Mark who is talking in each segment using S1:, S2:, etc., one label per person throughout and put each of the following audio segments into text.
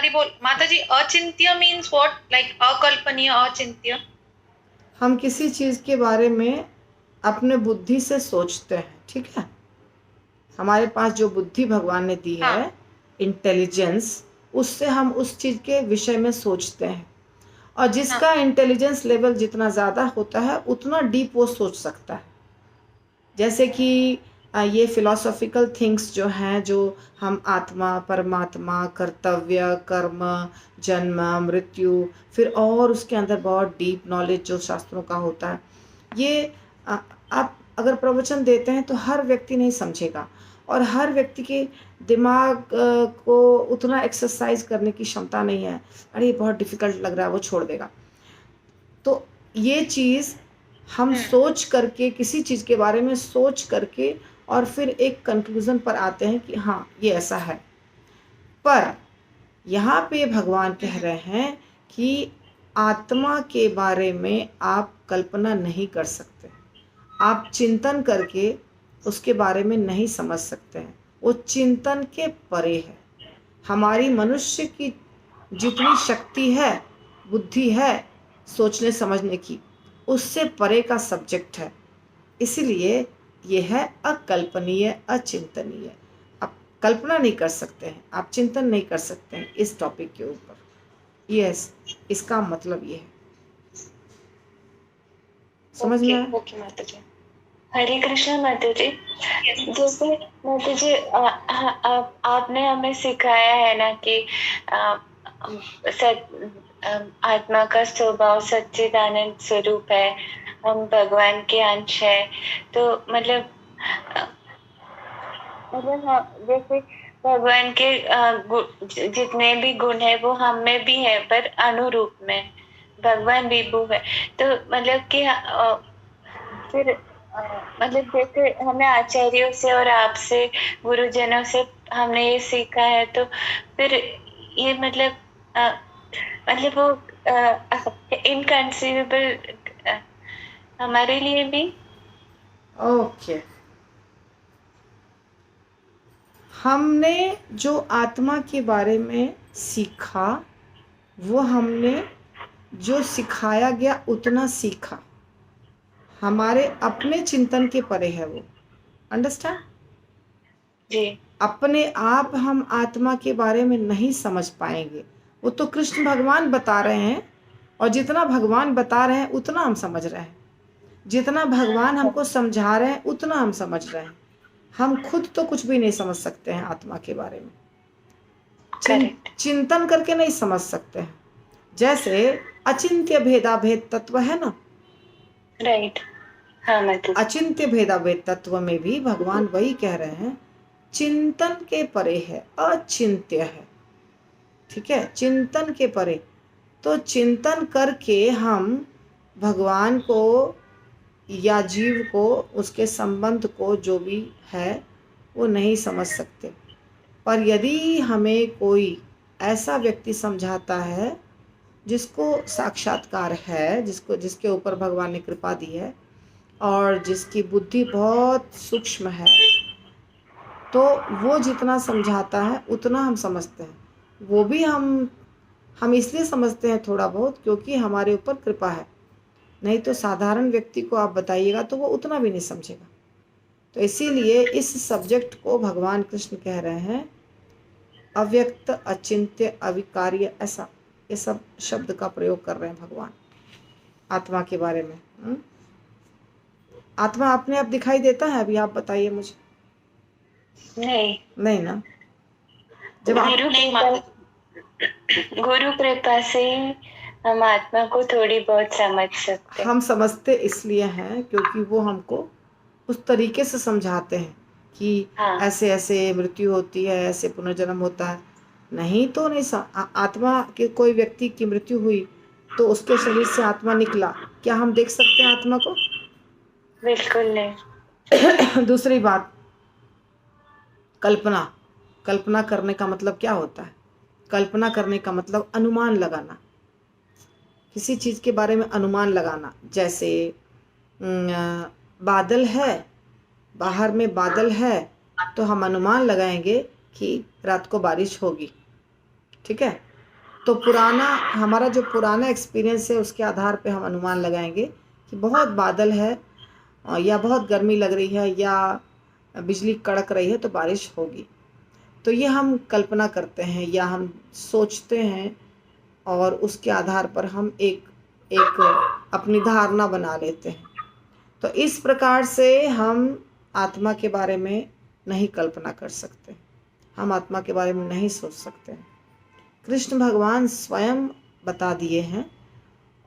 S1: बारी बोल माता जी। अचिंत्य मीन्स व्हाट? लाइक अकल्पनीय, अचिंत्य।
S2: हम किसी चीज के बारे में अपने बुद्धि से सोचते हैं, ठीक है। हमारे पास जो बुद्धि भगवान ने दी
S1: हाँ
S2: है, इंटेलिजेंस, उससे हम उस चीज के विषय में सोचते हैं। और
S1: हाँ
S2: जिसका इंटेलिजेंस लेवल जितना ज़्यादा होता है उतना डीप वो सोच सकता है। जैसे कि ये फिलोसॉफिकल थिंग्स जो हैं, जो हम आत्मा, परमात्मा, कर्तव्य, कर्म, जन्म, मृत्यु, फिर और उसके अंदर बहुत डीप नॉलेज जो शास्त्रों का होता है, ये आप अगर प्रवचन देते हैं तो हर व्यक्ति नहीं समझेगा, और हर व्यक्ति के दिमाग को उतना एक्सरसाइज करने की क्षमता नहीं है। अरे ये बहुत डिफिकल्ट लग रहा है, वो छोड़ देगा। तो ये चीज़ हम सोच करके, किसी चीज़ के बारे में सोच करके, और फिर एक कंक्लूज़न पर आते हैं कि हाँ ये ऐसा है। पर यहाँ पे भगवान कह रहे हैं कि आत्मा के बारे में आप कल्पना नहीं कर सकते, आप चिंतन करके उसके बारे में नहीं समझ सकते हैं। वो चिंतन के परे है। हमारी मनुष्य की जितनी शक्ति है, बुद्धि है सोचने समझने की, उससे परे का सब्जेक्ट है। इसलिए ये है अकल्पनीय, अचिंतनीय। आप कल्पना नहीं कर सकते हैं, आप चिंतन नहीं कर सकते हैं इस टॉपिक के ऊपर। यस, इसका मतलब ये है। समझ में
S3: ओके
S2: आया?
S3: ओके माता जी। हरे कृष्ण माता जी। जैसे माता जी आपने हमें सिखाया है ना कि आत्मा का स्वभाव सच्चिदानंद स्वरूप है, हम भगवान के अंश है। तो मतलब जैसे भगवान के जितने भी गुण है वो हम में भी है, पर अनुरूप में। भगवान विभु है। तो मतलब कि फिर मतलब जैसे हमें आचार्यों से और आपसे, गुरुजनों से हमने ये सीखा है, तो फिर ये मतलब वो इनकंसीवेबल हमारे लिए भी।
S2: ओके, हमने जो आत्मा के बारे में सीखा, वो हमने जो सिखाया गया उतना सीखा, हमारे अपने चिंतन के परे है वो। अंडरस्टैंड?
S3: जी
S2: अपने आप हम आत्मा के बारे में नहीं समझ पाएंगे। वो तो कृष्ण भगवान बता रहे हैं, और जितना भगवान बता रहे हैं उतना हम समझ रहे हैं। जितना भगवान हमको समझा रहे हैं उतना हम समझ रहे हैं। हम खुद तो कुछ भी नहीं समझ सकते हैं आत्मा के बारे में।
S3: करेक्ट।
S2: चिंतन करके नहीं समझ सकते हैं। जैसे अचिंत्य भेदाभेद तत्व है ना,
S3: राइट। हाँ माता जी।
S2: अचिंत्य भेदाभेद तत्व में भी भगवान वही कह रहे हैं, चिंतन के परे है, अचिंत्य है। ठीक है, चिंतन के परे। तो चिंतन करके हम भगवान को या जीव को, उसके संबंध को जो भी है वो नहीं समझ सकते। पर यदि हमें कोई ऐसा व्यक्ति समझाता है जिसको साक्षात्कार है, जिसके ऊपर भगवान ने कृपा दी है, और जिसकी बुद्धि बहुत सूक्ष्म है, तो वो जितना समझाता है उतना हम समझते हैं। वो भी हम इसलिए समझते हैं थोड़ा बहुत क्योंकि हमारे ऊपर कृपा है। नहीं तो साधारण व्यक्ति को आप बताइएगा तो वो उतना भी नहीं समझेगा। तो इसीलिए इस सब्जेक्ट को भगवान कृष्ण कह रहे हैं अव्यक्त, अचिंत्य, अविकार्य, ऐसा ये सब शब्द का प्रयोग कर रहे हैं भगवान आत्मा के बारे में। आत्मा अपने आप दिखाई देता है? अभी आप बताइए मुझे।
S3: नहीं
S2: नहीं ना। जब आप
S3: गुरु कृपा से ही हम आत्मा को थोड़ी बहुत समझ सकते हैं।
S2: हम समझते इसलिए हैं क्योंकि वो हमको उस तरीके से समझाते हैं कि
S3: हाँ
S2: ऐसे ऐसे मृत्यु होती है, ऐसे पुनर्जन्म होता है। नहीं तो नहीं आत्मा के, कोई व्यक्ति की मृत्यु हुई तो उसके शरीर से आत्मा निकला, क्या हम देख सकते हैं आत्मा को?
S3: बिल्कुल नहीं।
S2: दूसरी बात, कल्पना। कल्पना करने का मतलब क्या होता है? कल्पना करने का मतलब अनुमान लगाना, किसी चीज़ के बारे में अनुमान लगाना। जैसे बादल है, बाहर में बादल है, तो हम अनुमान लगाएंगे कि रात को बारिश होगी। ठीक है, तो पुराना हमारा जो पुराना एक्सपीरियंस है उसके आधार पे हम अनुमान लगाएंगे कि बहुत बादल है या बहुत गर्मी लग रही है या बिजली कड़क रही है तो बारिश होगी। तो ये हम कल्पना करते हैं या हम सोचते हैं और उसके आधार पर हम एक एक अपनी धारणा बना लेते हैं। तो इस प्रकार से हम आत्मा के बारे में नहीं कल्पना कर सकते, हम आत्मा के बारे में नहीं सोच सकते हैं। कृष्ण भगवान स्वयं बता दिए हैं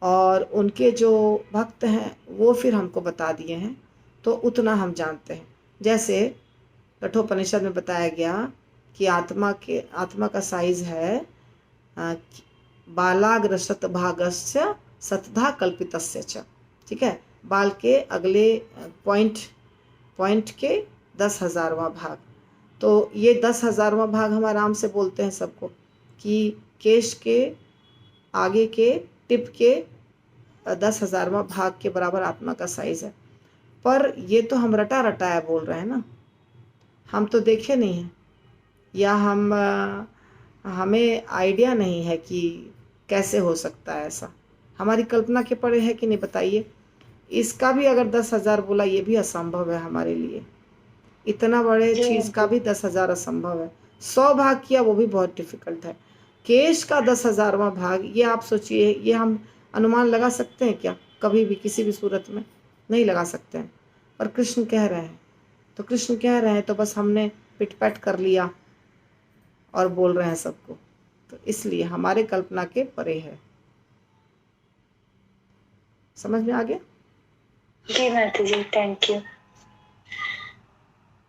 S2: और उनके जो भक्त हैं वो फिर हमको बता दिए हैं, तो उतना हम जानते हैं। जैसे कठोपनिषद में बताया गया कि आत्मा का साइज है बालाग्र शतभागस्य शतधा कल्पितस्य च, ठीक है, बाल के अगले पॉइंट के 10,000वां भाग। तो ये 10,000वां भाग हम आराम से बोलते हैं सबको कि केश के आगे के टिप के 10,000वां भाग के बराबर आत्मा का साइज है। पर ये तो हम रटा रटाया बोल रहे हैं ना, हम तो देखे नहीं हैं या हमें आइडिया नहीं है कि कैसे हो सकता है ऐसा, हमारी कल्पना के परे है कि नहीं बताइए। इसका भी अगर 10,000 बोला ये भी असंभव है हमारे लिए, इतना बड़े चीज का भी 10,000 असंभव है। 100 भाग किया वो भी बहुत डिफिकल्ट है। केश का 10,000वां भाग, ये आप सोचिए, ये हम अनुमान लगा सकते हैं क्या? कभी भी किसी भी सूरत में नहीं लगा सकते हैं, पर कृष्ण कह रहे हैं। तो कृष्ण कह रहे हैं तो बस हमने पिटपैट कर लिया और बोल रहे हैं सबको, तो इसलिए हमारे कल्पना के परे है। समझ में आ गया?
S3: जी माता जी, थैंक यू।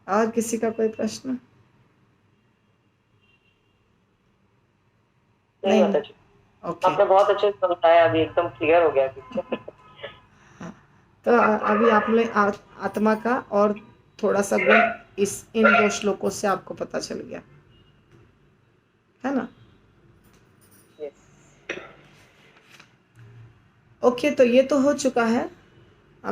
S2: और किसी का कोई प्रश्न?
S4: नहीं माता जी,
S2: ओके।
S4: आपने बहुत अच्छे से समझाया, अभी एकदम क्लियर हो गया पिक्चर।
S2: तो अभी आपने आत्मा का और थोड़ा सा गुण इन 2 श्लोकों से आपको पता चल गया है ना? ओके, तो ये तो हो चुका है।